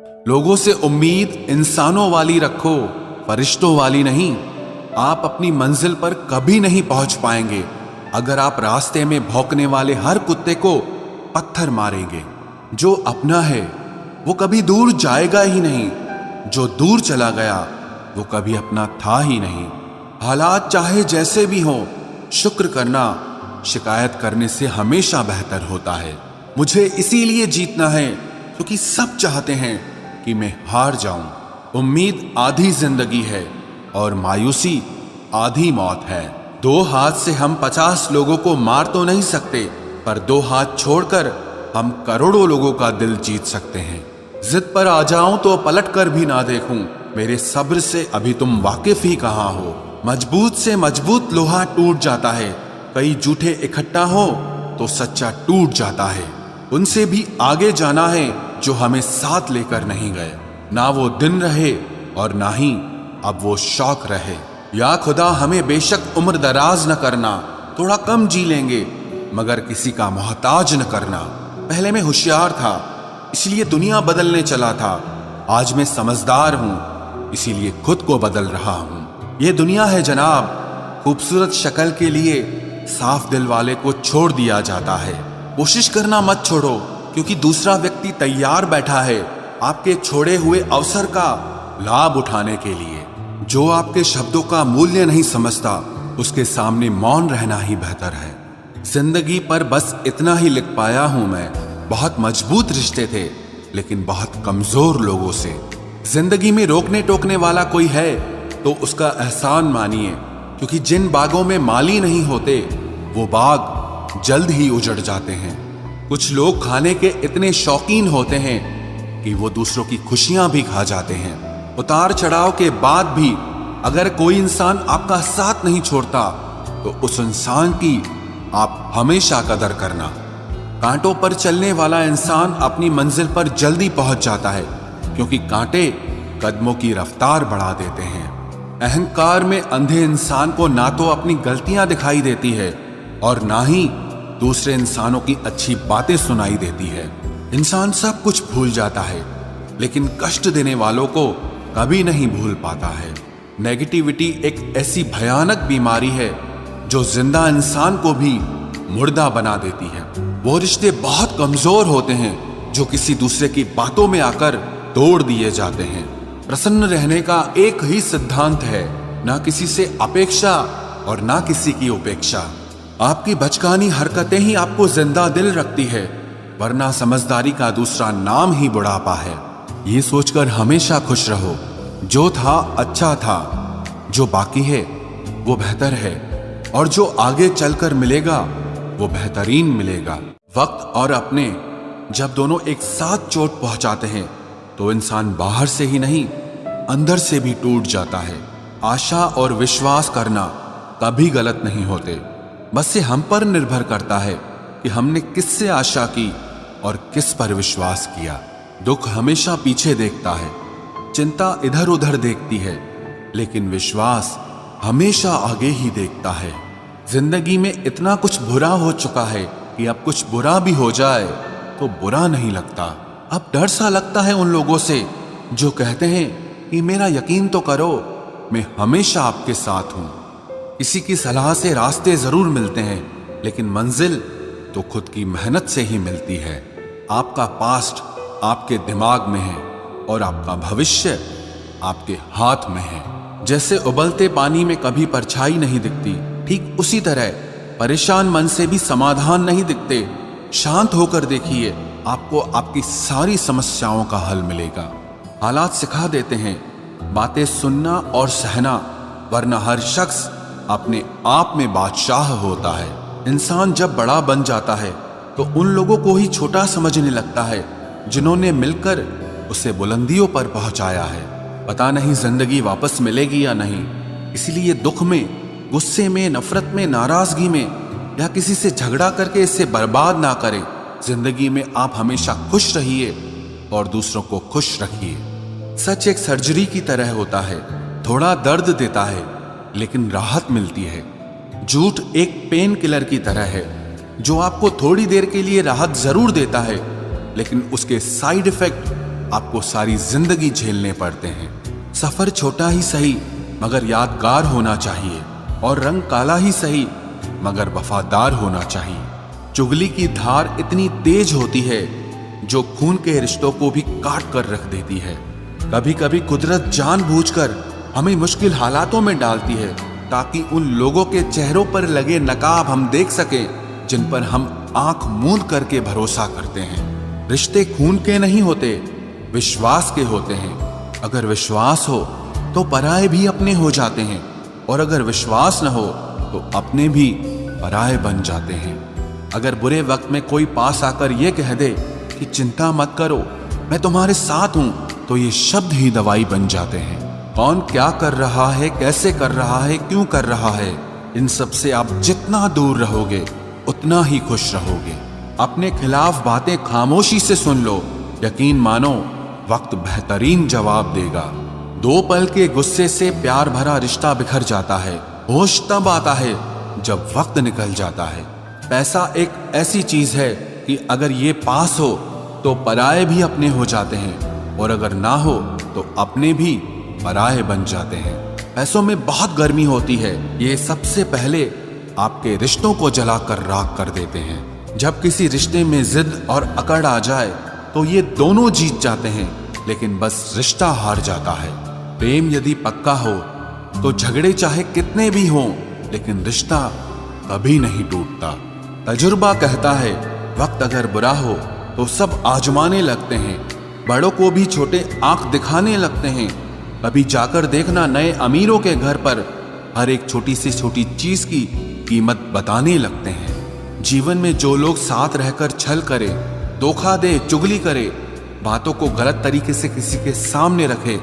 लोगों से उम्मीद इंसानों वाली रखो, फरिश्तों वाली नहीं। आप अपनी मंजिल पर कभी नहीं पहुंच पाएंगे अगर आप रास्ते में भौंकने वाले हर कुत्ते को पत्थर मारेंगे। जो अपना है वो कभी दूर जाएगा ही नहीं, जो दूर चला गया वो कभी अपना था ही नहीं। हालात चाहे जैसे भी हों, शुक्र करना शिकायत करने से हमेशा बेहतर होता है। मुझे इसीलिए जीतना है क्योंकि सब चाहते हैं कि मैं हार जाऊं। उम्मीद आधी जिंदगी है और मायूसी आधी मौत है। 2 हाथ से हम 50 लोगों को मार तो नहीं सकते, पर 2 हाथ छोड़कर हम करोड़ों लोगों का दिल जीत सकते हैं। जिद पर आ जाऊं तो पलट कर भी ना देखूं, मेरे सब्र से अभी तुम वाकिफ ही कहां हो। मजबूत से मजबूत लोहा टूट जाता है, कई जूठे इकट्ठा हो तो सच्चा टूट जाता है। उनसे भी आगे जाना है जो हमें साथ लेकर नहीं गए। ना वो दिन रहे और ना ही अब वो शौक रहे। या खुदा हमें बेशक उम्र दराज न करना, थोड़ा कम जी लेंगे मगर किसी का मोहताज न करना। पहले मैं होशियार था इसलिए दुनिया बदलने चला था, आज मैं समझदार हूं इसीलिए खुद को बदल रहा हूं। ये दुनिया है जनाब, खूबसूरत शक्ल के लिए साफ दिल वाले को छोड़ दिया जाता है। कोशिश करना मत छोड़ो क्योंकि दूसरा व्यक्ति तैयार बैठा है आपके छोड़े हुए अवसर का लाभ उठाने के लिए। जो आपके शब्दों का मूल्य नहीं समझता उसके सामने मौन रहना ही बेहतर है। जिंदगी पर बस इतना ही लिख पाया हूं मैं, बहुत मजबूत रिश्ते थे लेकिन बहुत कमजोर लोगों से। जिंदगी में रोकने टोकने वाला कोई है तो उसका एहसान मानिए, क्योंकि जिन बागों में माली नहीं होते वो बाग जल्द ही उजड़ जाते हैं। कुछ लोग खाने के इतने शौकीन होते हैं कि वो दूसरों की खुशियां भी खा जाते हैं। उतार चढ़ाव के बाद भी अगर कोई इंसान आपका साथ नहीं छोड़ता तो उस इंसान की आप हमेशा कदर करना। कांटों पर चलने वाला इंसान अपनी मंजिल पर जल्दी पहुंच जाता है क्योंकि कांटे कदमों की रफ्तार बढ़ा देते हैं। अहंकार में अंधे इंसान को ना तो अपनी गलतियां दिखाई देती है और ना ही दूसरे इंसानों की अच्छी बातें सुनाई देती है। इंसान सब कुछ भूल जाता है लेकिन कष्ट देने वालों को कभी नहीं भूल पाता है। नेगेटिविटी एक ऐसी भयानक बीमारी है जो जिंदा इंसान को भी मुर्दा बना देती है। वो रिश्ते बहुत कमजोर होते हैं जो किसी दूसरे की बातों में आकर तोड़ दिए जाते हैं। प्रसन्न रहने का एक ही सिद्धांत है, ना किसी से अपेक्षा और ना किसी की उपेक्षा। आपकी बचकानी हरकतें ही आपको जिंदा दिल रखती है, वरना समझदारी का दूसरा नाम ही बुढ़ापा है। ये सोचकर हमेशा खुश रहो, जो था अच्छा था, जो बाकी है वो बेहतर है और जो आगे चलकर मिलेगा वो बेहतरीन मिलेगा। वक्त और अपने जब दोनों एक साथ चोट पहुंचाते हैं तो इंसान बाहर से ही नहीं अंदर से भी टूट जाता है। आशा और विश्वास करना कभी गलत नहीं होते, बस ये हम पर निर्भर करता है कि हमने किससे आशा की और किस पर विश्वास किया। दुख हमेशा पीछे देखता है, चिंता इधर उधर देखती है, लेकिन विश्वास हमेशा आगे ही देखता है। जिंदगी में इतना कुछ बुरा हो चुका है कि अब कुछ बुरा भी हो जाए तो बुरा नहीं लगता। अब डर सा लगता है उन लोगों से जो कहते हैं कि मेरा यकीन तो करो, मैं हमेशा आपके साथ हूं। किसी की सलाह से रास्ते जरूर मिलते हैं लेकिन मंजिल तो खुद की मेहनत से ही मिलती है। आपका पास्ट आपके दिमाग में है और आपका भविष्य आपके हाथ में है। जैसे उबलते पानी में कभी परछाई नहीं दिखती, ठीक उसी तरह परेशान मन से भी समाधान नहीं दिखते। शांत होकर देखिए, आपको आपकी सारी समस्याओं का हल मिलेगा। हालात सिखा देते हैं बातें सुनना और सहना, वरना हर शख्स अपने आप में बादशाह होता है। इंसान जब बड़ा बन जाता है तो उन लोगों को ही छोटा समझने लगता है जिन्होंने मिलकर उसे बुलंदियों पर पहुंचाया है। पता नहीं जिंदगी वापस मिलेगी या नहीं, इसलिए दुख में, गुस्से में, नफरत में, नाराजगी में या किसी से झगड़ा करके इसे बर्बाद ना करें। जिंदगी में आप हमेशा खुश रहिए और दूसरों को खुश रखिए। सच एक सर्जरी की तरह होता है, थोड़ा दर्द देता है लेकिन राहत मिलती है। झूठ एक पेन किलर की तरह है जो आपको थोड़ी देर के लिए राहत जरूर देता है लेकिन उसके साइड इफेक्ट आपको सारी जिंदगी झेलने पड़ते हैं। सफर छोटा ही सही मगर यादगार होना चाहिए, और रंग काला ही सही मगर वफादार होना चाहिए। चुगली की धार इतनी तेज होती है जो खून के रिश्तों को भी काट कर रख देती है। कभी कभी कुदरत जानबूझकर हमें मुश्किल हालातों में डालती है ताकि उन लोगों के चेहरों पर लगे नकाब हम देख सकें जिन पर हम आंख मूंद करके भरोसा करते हैं। रिश्ते खून के नहीं होते, विश्वास के होते हैं। अगर विश्वास हो तो पराये भी अपने हो जाते हैं, और अगर विश्वास न हो तो अपने भी पराये बन जाते हैं। अगर बुरे वक्त में कोई पास आकर यह कह दे कि चिंता मत करो, मैं तुम्हारे साथ हूं, तो ये शब्द ही दवाई बन जाते हैं। कौन क्या कर रहा है, कैसे कर रहा है, क्यों कर रहा है, इन सब से आप जितना दूर रहोगे उतना ही खुश रहोगे। अपने खिलाफ बातें खामोशी से सुन लो, यकीन मानो वक्त बेहतरीन जवाब देगा। 2 पल के गुस्से से प्यार भरा रिश्ता बिखर जाता है। होश तब आता है जब वक्त निकल जाता है। पैसा एक ऐसी चीज है कि अगर ये पास हो तो पराये भी अपने हो जाते हैं, और अगर ना हो तो अपने भी पराये बन जाते हैं। पैसों में बहुत गर्मी होती है, ये सबसे पहले आपके रिश्तों को जलाकर राख कर देते हैं। जब किसी रिश्ते में जिद और अकड़ आ जाए तो ये दोनों जीत जाते हैं, लेकिन बस रिश्ता हार जाता है। प्रेम यदि पक्का हो तो झगड़े चाहे कितने भी हों, लेकिन रिश्ता कभी नहीं टूटता। तजुर्बा कहता है वक्त अगर बुरा हो तो सब आजमाने लगते हैं, बड़ों को भी छोटे आंख दिखाने लगते हैं। कभी जाकर देखना नए अमीरों के घर पर हर एक छोटी से छोटी चीज की कीमत बताने लगते हैं। जीवन में जो लोग साथ रहकर छल करे, धोखा दे, चुगली करे, बातों को गलत तरीके से किसी के सामने रखे,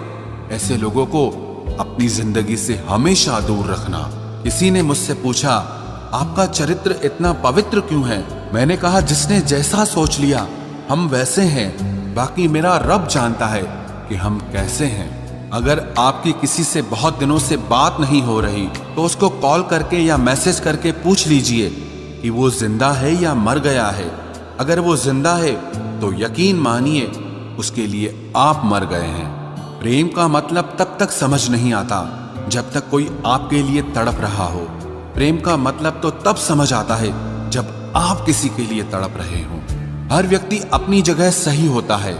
ऐसे लोगों को अपनी जिंदगी से हमेशा दूर रखना। किसी ने मुझसे पूछा आपका चरित्र इतना पवित्र क्यों है? मैंने कहा जिसने जैसा सोच लिया हम वैसे हैं, बाकी मेरा रब जानता है कि हम कैसे हैं। अगर आपकी किसी से बहुत दिनों से बात नहीं हो रही तो उसको कॉल करके या मैसेज करके पूछ लीजिए कि वो जिंदा है या मर गया है। अगर वो जिंदा है तो यकीन मानिए उसके लिए आप मर गए हैं। प्रेम का मतलब तब तक समझ नहीं आता जब तक कोई आपके लिए तड़प रहा हो। प्रेम का मतलब तो तब समझ आता है जब आप किसी के लिए तड़प रहे हो। हर व्यक्ति अपनी जगह सही होता है,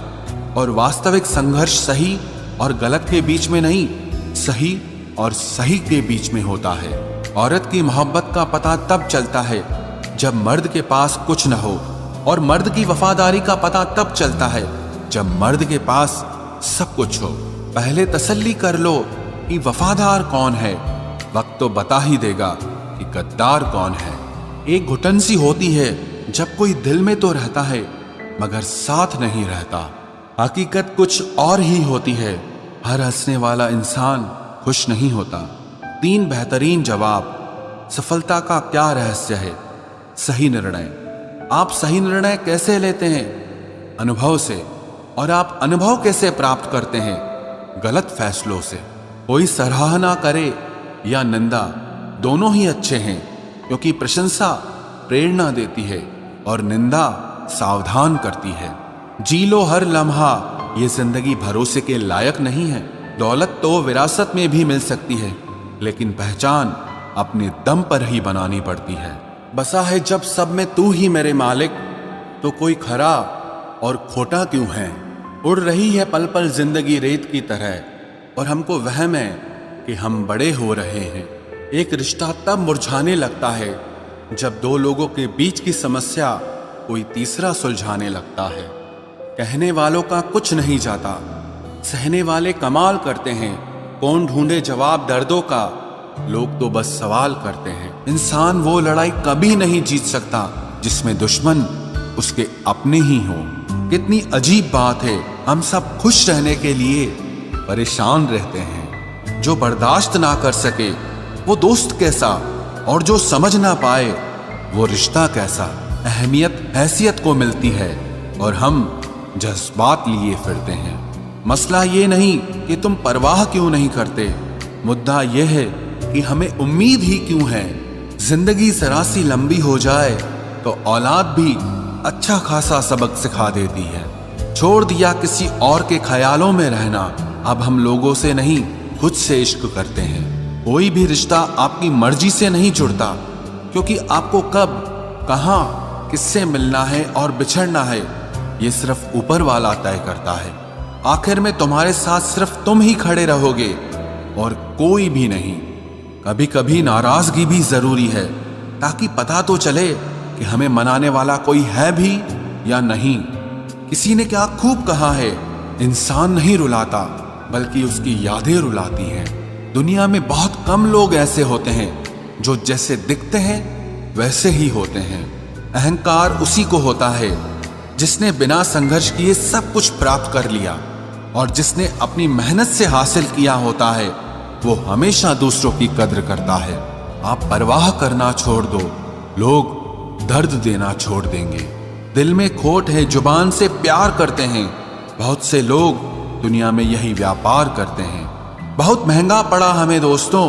और वास्तविक संघर्ष सही और गलत के बीच में नहीं, सही और सही के बीच में होता है। औरत की मोहब्बत का पता तब चलता है जब मर्द के पास कुछ न हो, और मर्द की वफादारी का पता तब चलता है जब मर्द के पास सब कुछ हो। पहले तसल्ली कर लो कि वफादार कौन है, वक्त तो बता ही देगा कि गद्दार कौन है। एक घुटन सी होती है जब कोई दिल में तो रहता है मगर साथ नहीं रहता। हकीकत कुछ और ही होती है, हर हंसने वाला इंसान खुश नहीं होता। 3 बेहतरीन जवाब। सफलता का क्या रहस्य है? सही निर्णय। आप सही निर्णय कैसे लेते हैं? अनुभव से। और आप अनुभव कैसे प्राप्त करते हैं? गलत फैसलों से। कोई सराहना करे या निंदा, दोनों ही अच्छे हैं, क्योंकि प्रशंसा प्रेरणा देती है और निंदा सावधान करती है। जी लो हर लम्हा, ये जिंदगी भरोसे के लायक नहीं है। दौलत तो विरासत में भी मिल सकती है, लेकिन पहचान अपने दम पर ही बनानी पड़ती है। बसा है जब सब में तू ही मेरे मालिक, तो कोई खरा और खोटा क्यों है? उड़ रही है पल पल जिंदगी रेत की तरह, और हमको वहम है कि हम बड़े हो रहे हैं। एक रिश्ता तब मुरझाने लगता है जब 2 लोगों के बीच की समस्या कोई तीसरा सुलझाने लगता है। कहने वालों का कुछ नहीं जाता, सहने वाले कमाल करते हैं। कौन ढूंढे जवाब दर्दों का, लोग तो बस सवाल करते हैं। इंसान वो लड़ाई कभी नहीं जीत सकता जिसमें दुश्मन उसके अपने ही हों। कितनी अजीब बात है, हम सब खुश रहने के लिए परेशान रहते हैं। जो बर्दाश्त ना कर सके वो दोस्त कैसा, और जो समझ ना पाए वो रिश्ता कैसा। अहमियत हैसियत को मिलती है और हम जज्बात लिए फिरते हैं। मसला ये नहीं कि तुम परवाह क्यों नहीं करते, मुद्दा यह है कि हमें उम्मीद ही क्यों है। जिंदगी जरा सी लंबी हो जाए तो औलाद भी अच्छा खासा सबक सिखा देती है। छोड़ दिया किसी और के ख्यालों में रहना। अब हम लोगों से नहीं, खुद से इश्क करते हैं। कोई भी रिश्ता आपकी मर्जी से नहीं जुड़ता, क्योंकि आपको कब, कहां, किससे मिलना है और बिछड़ना है, ये सिर्फ ऊपर वाला तय करता है। आखिर में तुम्हारे साथ सिर्फ तुम ही खड़े रहोगे और कोई भी नहीं। कभी कभी नाराजगी भी जरूरी है, ताकि पता तो चले कि हमें मनाने वाला कोई है भी या नहीं। किसी ने क्या खूब कहा है, इंसान नहीं रुलाता बल्कि उसकी यादें रुलाती हैं। दुनिया में बहुत कम लोग ऐसे होते हैं जो जैसे दिखते हैं वैसे ही होते हैं। अहंकार उसी को होता है जिसने बिना संघर्ष किए सब कुछ प्राप्त कर लिया, और जिसने अपनी मेहनत से हासिल किया होता है वो हमेशा दूसरों की कद्र करता है। आप परवाह करना छोड़ दो, लोग दर्द देना छोड़ देंगे। दिल में खोट है, जुबान से प्यार करते हैं। बहुत से लोग दुनिया में यही व्यापार करते हैं। बहुत महंगा पड़ा हमें दोस्तों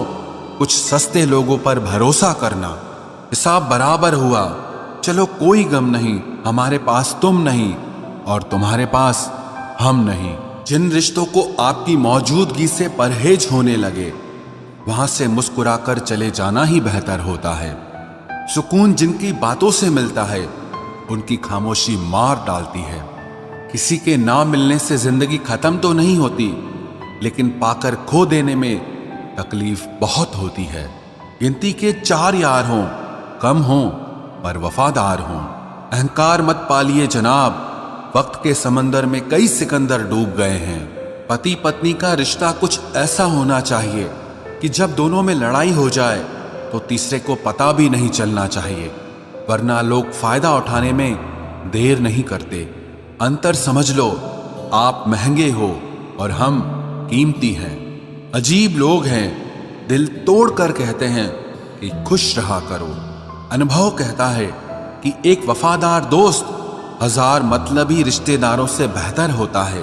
कुछ सस्ते लोगों पर भरोसा करना। हिसाब बराबर हुआ, चलो कोई गम नहीं, हमारे पास तुम नहीं और तुम्हारे पास हम नहीं। जिन रिश्तों को आपकी मौजूदगी से परहेज होने लगे, वहां से मुस्कुराकर चले जाना ही बेहतर होता है। सुकून जिनकी बातों से मिलता है, उनकी खामोशी मार डालती है। किसी के ना मिलने से जिंदगी खत्म तो नहीं होती, लेकिन पाकर खो देने में तकलीफ बहुत होती है। गिनती के 4 यार हों, कम हों पर वफादार हों। अहंकार मत पालिए जनाब, वक्त के समंदर में कई सिकंदर डूब गए हैं। पति पत्नी का रिश्ता कुछ ऐसा होना चाहिए कि जब दोनों में लड़ाई हो जाए तो तीसरे को पता भी नहीं चलना चाहिए, वरना लोग फायदा उठाने में देर नहीं करते। अंतर समझ लो, आप महंगे हो और हम कीमती हैं। अजीब लोग हैं, दिल तोड़ कर कहते हैं कि खुश रहा करो। अनुभव कहता है कि एक वफादार दोस्त 1000 मतलबी रिश्तेदारों से बेहतर होता है।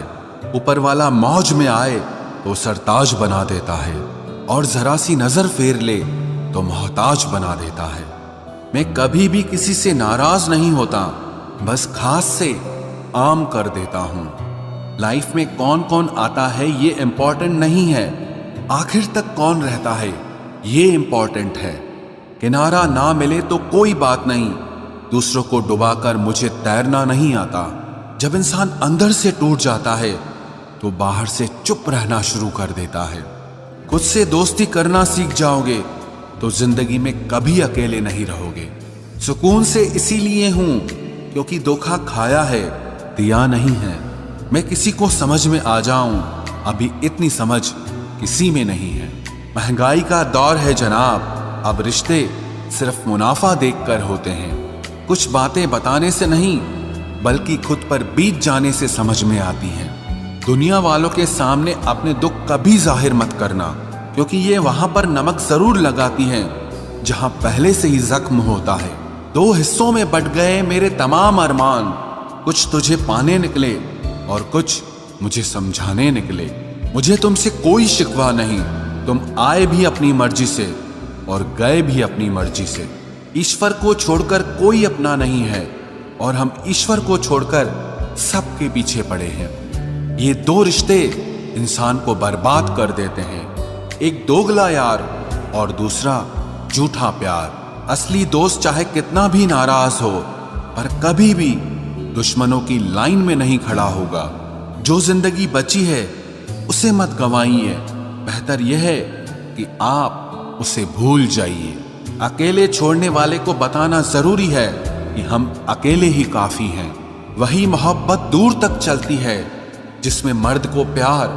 ऊपर वाला मौज में आए तो सरताज बना देता है, और जरा सी नजर फेर ले तो मोहताज बना देता है। मैं कभी भी किसी से नाराज नहीं होता, बस खास से आम कर देता हूं। लाइफ में कौन कौन आता है ये इंपॉर्टेंट नहीं है, आखिर तक कौन रहता है ये इंपॉर्टेंट है। किनारा ना मिले तो कोई बात नहीं, दूसरों को डुबाकर मुझे तैरना नहीं आता। जब इंसान अंदर से टूट जाता है तो बाहर से चुप रहना शुरू कर देता है। खुद से दोस्ती करना सीख जाओगे तो जिंदगी में कभी अकेले नहीं रहोगे। सुकून से इसीलिए हूं क्योंकि धोखा खाया है, दिया नहीं है। मैं किसी को समझ में आ जाऊं, अभी इतनी समझ किसी में नहीं है। महंगाई का दौर है जनाब, अब रिश्ते सिर्फ मुनाफा देखकर होते हैं। कुछ बातें बताने से नहीं बल्कि खुद पर बीत जाने से समझ में आती हैं। दुनिया वालों के सामने अपने दुख कभी जाहिर मत करना, क्योंकि ये वहां पर नमक जरूर लगाती हैं जहां पहले से ही जख्म होता है। 2 हिस्सों में बट गए मेरे तमाम अरमान, कुछ तुझे पाने निकले और कुछ मुझे समझाने निकले। मुझे तुमसे कोई शिकवा नहीं, तुम आए भी अपनी मर्जी से और गए भी अपनी मर्जी से। ईश्वर को छोड़कर कोई अपना नहीं है और हम ईश्वर को छोड़कर सबके पीछे पड़े हैं। ये 2 रिश्ते इंसान को बर्बाद कर देते हैं, एक दोगला यार और दूसरा झूठा प्यार। असली दोस्त चाहे कितना भी नाराज हो पर कभी भी दुश्मनों की लाइन में नहीं खड़ा होगा। जो जिंदगी बची है उसे मत गंवाइए, बेहतर यह है कि आप उसे भूल जाइए। अकेले छोड़ने वाले को बताना जरूरी है कि हम अकेले ही काफी हैं। वही मोहब्बत दूर तक चलती है जिसमें मर्द को प्यार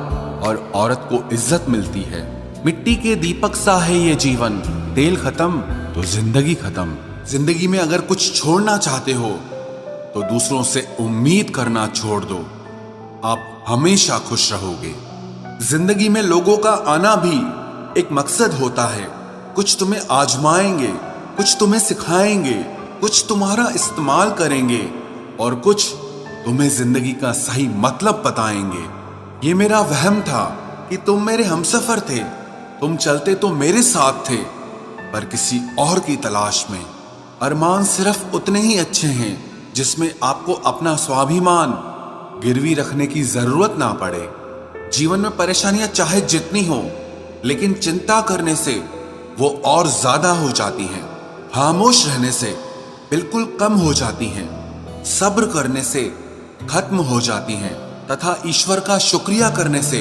और औरत को इज्जत मिलती है। मिट्टी के दीपक सा है ये जीवन, तेल खत्म तो जिंदगी खत्म। जिंदगी में अगर कुछ छोड़ना चाहते हो तो दूसरों से उम्मीद करना छोड़ दो, आप हमेशा खुश रहोगे। जिंदगी में लोगों का आना भी एक मकसद होता है। कुछ तुम्हें आजमाएंगे, कुछ तुम्हें सिखाएंगे, कुछ तुम्हारा इस्तेमाल करेंगे और कुछ तुम्हें जिंदगी का सही मतलब बताएंगे। ये मेरा वहम था कि तुम मेरे हमसफर थे, तुम चलते तो मेरे साथ थे पर किसी और की तलाश में। अरमान सिर्फ उतने ही अच्छे हैं जिसमें आपको अपना स्वाभिमान गिरवी रखने की जरूरत ना पड़े। जीवन में परेशानियां चाहे जितनी हो, लेकिन चिंता करने से वो और ज्यादा हो जाती हैं। खामोश रहने से बिल्कुल कम हो जाती हैं। सब्र करने से खत्म हो जाती हैं तथा ईश्वर का शुक्रिया करने से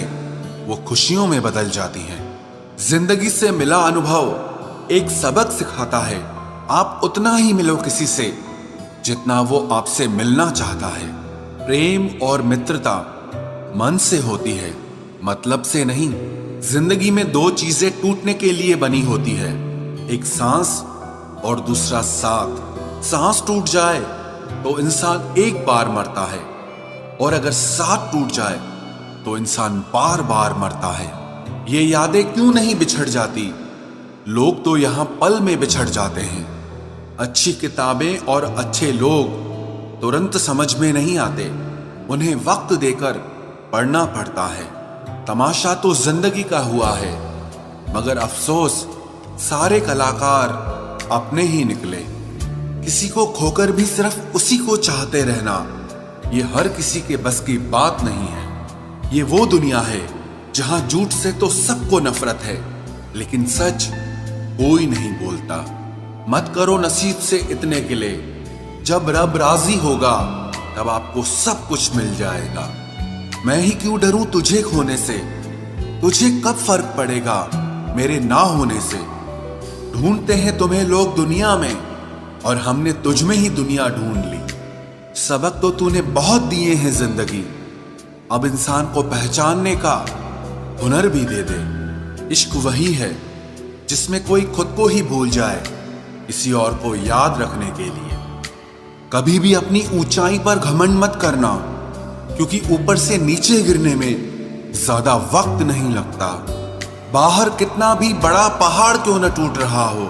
वो खुशियों में बदल जाती हैं। जिंदगी से मिला अनुभव एक सबक सिखाता है। आप उतना ही मिलो किसी से जितना वो आपसे मिलना चाहता है। प्रेम और मित्रता मन से होती है, मतलब से नहीं। जिंदगी में दो चीजें टूटने के लिए बनी होती है, एक सांस और दूसरा साथ। सांस टूट जाए तो इंसान एक बार मरता है, और अगर साथ टूट जाए तो इंसान बार बार मरता है। ये यादें क्यों नहीं बिछड़ जाती? लोग तो यहां पल में बिछड़ जाते हैं। अच्छी किताबें और अच्छे लोग तुरंत समझ में नहीं आते, उन्हें वक्त देकर पढ़ना पड़ता है। तमाशा तो जिंदगी का हुआ है, मगर अफसोस सारे कलाकार अपने ही निकले। किसी को खोकर भी सिर्फ उसी को चाहते रहना, ये हर किसी के बस की बात नहीं है। ये वो दुनिया है जहां झूठ से तो सबको नफरत है, लेकिन सच कोई नहीं बोलता। मत करो नसीब से इतने गिले, जब रब राजी होगा तब आपको सब कुछ मिल जाएगा। मैं ही क्यों डरूं तुझे खोने से, तुझे कब फर्क पड़ेगा मेरे ना होने से। ढूंढते हैं तुम्हें लोग दुनिया में, और हमने तुझ में ही दुनिया ढूंढ ली। सबक तो तूने बहुत दिए हैं जिंदगी, अब इंसान को पहचानने का हुनर भी दे दे। इश्क वही है जिसमें कोई खुद को ही भूल जाए किसी और को याद रखने के लिए। कभी भी अपनी ऊंचाई पर घमंड मत करना, क्योंकि ऊपर से नीचे गिरने में ज्यादा वक्त नहीं लगता। बाहर कितना भी बड़ा पहाड़ क्यों न टूट रहा हो,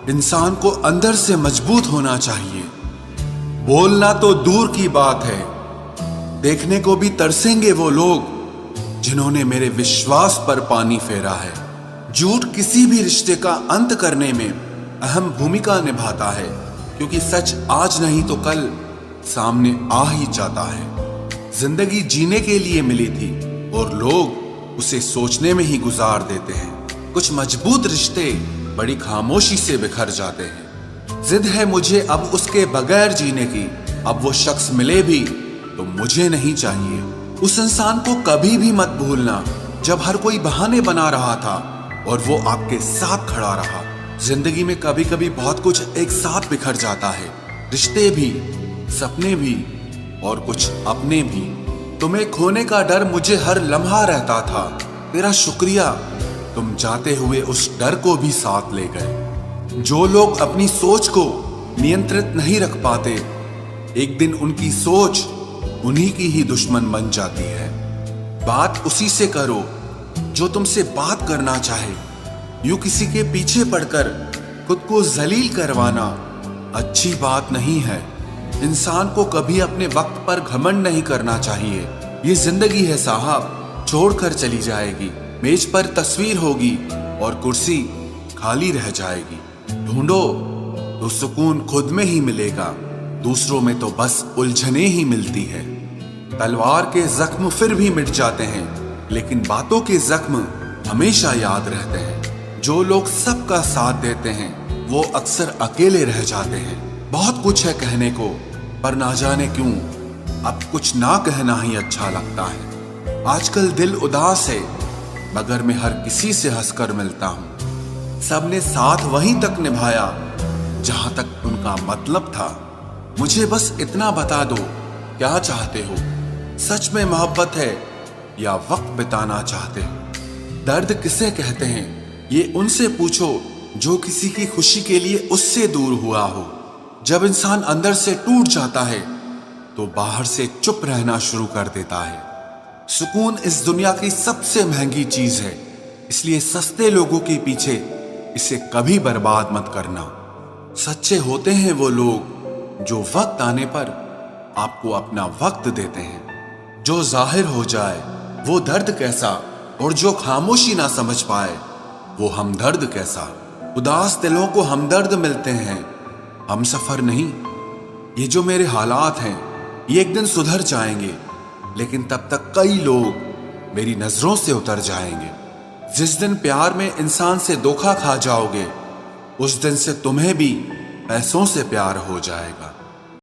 इंसान को अंदर से मजबूत होना चाहिए। बोलना तो दूर की बात है, देखने को भी तरसेंगे वो लोग जिन्होंने मेरे विश्वास पर पानी फेरा है। झूठ किसी भी रिश्ते का अंत करने में अहम भूमिका निभाता है, क्योंकि सच आज नहीं तो कल सामने आ ही जाता है। जिंदगी जीने के लिए मिली थी और लोग उसे सोचने में ही गुजार देते हैं। कुछ मजबूत रिश्ते बड़ी खामोशी से बिखर जाते हैं। जिद है मुझे अब उसके बगैर जीने की, अब वो शख्स मिले भी तो मुझे नहीं चाहिए। उस इंसान को कभी भी मत भूलना जब हर कोई बहाने बना रहा था और वो आपके साथ खड़ा रहा। जिंदगी में कभी कभी बहुत कुछ एक साथ बिखर जाता है, रिश्ते भी, सपने भी और कुछ अपने भी। तुम्हें खोने का डर मुझे हर लम्हा रहता था, तेरा शुक्रिया तुम जाते हुए उस डर को भी साथ ले गए। जो लोग अपनी सोच को नियंत्रित नहीं रख पाते, एक दिन उनकी सोच उन्हीं की ही दुश्मन बन जाती है। बात उसी से करो जो तुमसे बात करना चाहे। यूं किसी के पीछे पड़कर खुद को जलील करवाना अच्छी बात नहीं है। इंसान को कभी अपने वक्त पर घमंड नहीं करना चाहिए। ये जिंदगी है साहब, छोड़कर चली जाएगी। मेज पर तस्वीर होगी और कुर्सी खाली रह जाएगी। ढूंढो तो सुकून खुद में ही मिलेगा, दूसरों में तो बस उलझने ही मिलती है। तलवार के जख्म फिर भी मिट जाते हैं, लेकिन बातों के जख्म हमेशा याद रहते हैं। जो लोग सबका साथ देते हैं वो अक्सर अकेले रह जाते हैं। बहुत कुछ है कहने को, पर ना जाने क्यों अब कुछ ना कहना ही अच्छा लगता है। आजकल दिल उदास है, मगर मैं हर किसी से हंसकर मिलता हूँ। सबने साथ वहीं तक निभाया जहां तक उनका मतलब था। मुझे बस इतना बता दो, क्या चाहते हो? सच में मोहब्बत है या वक्त बिताना चाहते हो? दर्द किसे कहते हैं ये उनसे पूछो जो किसी की खुशी के लिए उससे दूर हुआ हो। जब इंसान अंदर से टूट जाता है तो बाहर से चुप रहना शुरू कर देता है। सुकून इस दुनिया की सबसे महंगी चीज है, इसलिए सस्ते लोगों के पीछे इसे कभी बर्बाद मत करना। सच्चे होते हैं वो लोग जो वक्त आने पर आपको अपना वक्त देते हैं। जो जाहिर हो जाए वो दर्द कैसा, और जो खामोशी ना समझ पाए वो हमदर्द कैसा। उदास दिलों को हमदर्द मिलते हैं, हम सफर नहीं। ये जो मेरे हालात हैं ये एक दिन सुधर जाएंगे। लेकिन तब तक कई लोग मेरी नजरों से उतर जाएंगे। जिस दिन प्यार में इंसान से धोखा खा जाओगे, उस दिन से तुम्हें भी पैसों से प्यार हो जाएगा।